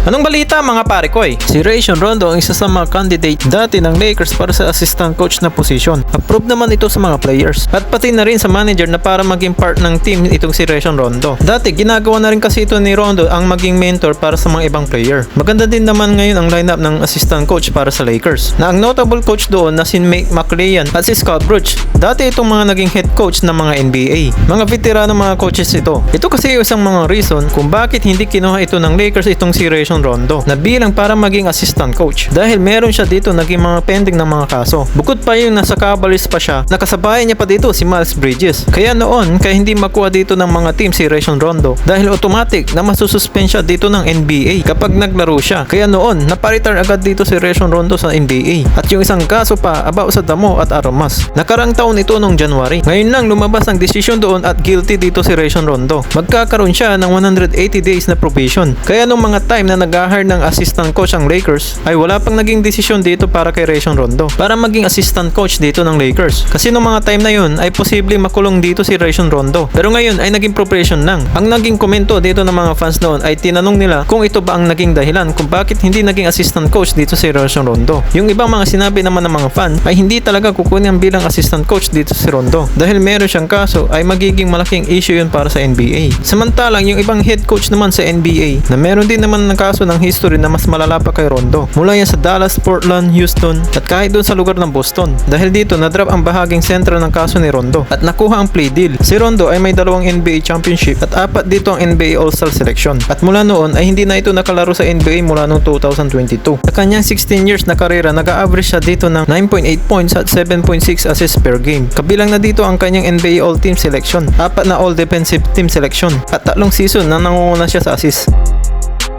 Anong balita mga pare ko eh? Si Rajon Rondo ang isa sa mga candidate dati ng Lakers para sa assistant coach na posisyon. Approve naman ito sa mga players at pati na rin sa manager na para maging part ng team itong si Rajon Rondo. Dati ginagawa na rin kasi ito ni Rondo ang maging mentor para sa mga ibang player. Maganda din naman ngayon ang lineup ng assistant coach para sa Lakers. Na ang notable coach doon na si Mike McClayan at si Scott Brooks. Dati itong mga naging head coach ng mga NBA. Mga veterano mga coaches ito. Ito kasi isang mga reason kung bakit hindi kinuha ito ng Lakers itong si Rajon Rondo na bilang para maging assistant coach. Dahil meron siya dito naging mga pending ng mga kaso. Bukod pa yung nasa Cavaliers pa siya, nakasabayan niya pa dito si Miles Bridges. Kaya noon, kaya hindi makuha dito ng mga team si Rajon Rondo dahil automatic na masususpend siya dito ng NBA kapag naglaro siya. Kaya noon, naparitar agad dito si Rajon Rondo sa NBA. At yung isang kaso pa about sa damo at aromas. Nakarang taon ito noong January. Ngayon lang lumabas ang desisyon doon at guilty dito si Rajon Rondo. Magkakaroon siya ng 180 days na probation. Kaya nung mga time na nag-hire ng assistant coach ang Lakers ay wala pang naging desisyon dito para kay Rajon Rondo para maging assistant coach dito ng Lakers. Kasi nung mga time na yun ay posible makulong dito si Rajon Rondo. Pero ngayon ay naging probation lang. Ang naging komento dito ng mga fans noon ay tinanong nila kung ito ba ang naging dahilan kung bakit hindi naging assistant coach dito si Rajon Rondo. Yung ibang mga sinabi naman ng mga fan ay hindi talaga kukunin bilang assistant coach dito si Rondo dahil meron siyang kaso ay magiging malaking issue yun para sa NBA. Samantalang yung ibang head coach naman sa NBA na meron din naman ng kaso ng history na mas malala pa kay Rondo. Mula yan sa Dallas, Portland, Houston at kahit doon sa lugar ng Boston. Dahil dito na-drop ang bahaging sentral ng kaso ni Rondo at nakuha ang plea deal. Si Rondo ay may 2 NBA championship at 4 dito ang NBA All-Star selection. At mula noon ay hindi na ito nakalaro sa NBA mula noong 2022. Sa kanyang 16 years na karera, nag-a-average siya dito ng 9.8 points at 7.6 assists per game. Kabilang na dito ang kanyang NBA All-Team selection, 4 na All-Defensive Team selection at 3 season na nangunguna siya sa assist.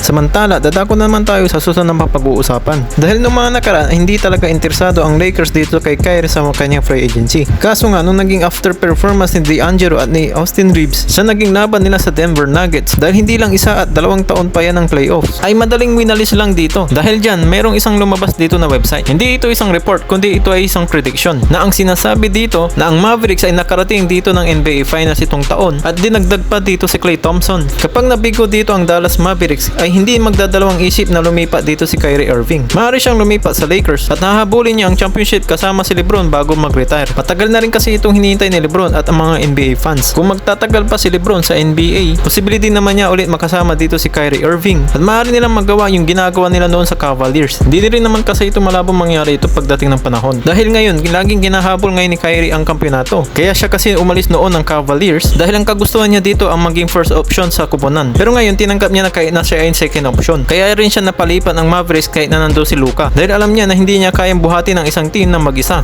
Samantala, dadako naman tayo sa susunod na pag-uusapan. Dahil nung mga nakaraan, hindi talaga interesado ang Lakers dito kay Kyrie sa kanyang free agency. Kaso nga, nung naging after performance ni D'Angelo at ni Austin Reeves sa naging laban nila sa Denver Nuggets, dahil hindi lang 1 at 2 taon pa yan ng playoffs, ay madaling winalis lang dito. Dahil dyan, merong isang lumabas dito na website. Hindi ito isang report, kundi ito ay isang prediction na ang sinasabi dito na ang Mavericks ay nakarating dito ng NBA Finals itong taon at dinagdag pa dito si Klay Thompson. Kapag nabigo dito ang Dallas Mavericks, ay hindi magdadalawang isip na lumipat dito si Kyrie Irving. Maaari siyang lumipat sa Lakers at hahabulin niya ang championship kasama si LeBron bago mag-retire. Matagal na rin kasi itong hinihintay ni LeBron at ang mga NBA fans. Kung magtatagal pa si LeBron sa NBA, posible din naman niya ulit makasama dito si Kyrie Irving at maaari nilang magawa yung ginagawa nila noon sa Cavaliers. Hindi rin naman kasi ito malabong mangyari ito pagdating ng panahon. Dahil ngayon, laging ginahabol ngayon ni Kyrie ang kampeonato. Kaya siya kasi umalis noon ng Cavaliers dahil ang kagustuhan niya dito ang maging first option sa kuponan. Pero ngayon, tinanggap niya na kahit na siya ay second option. Kaya rin siya napalipat ng Mavericks kahit na nando si Luka dahil alam niya na hindi niya kayang buhati ng isang team na mag-isa.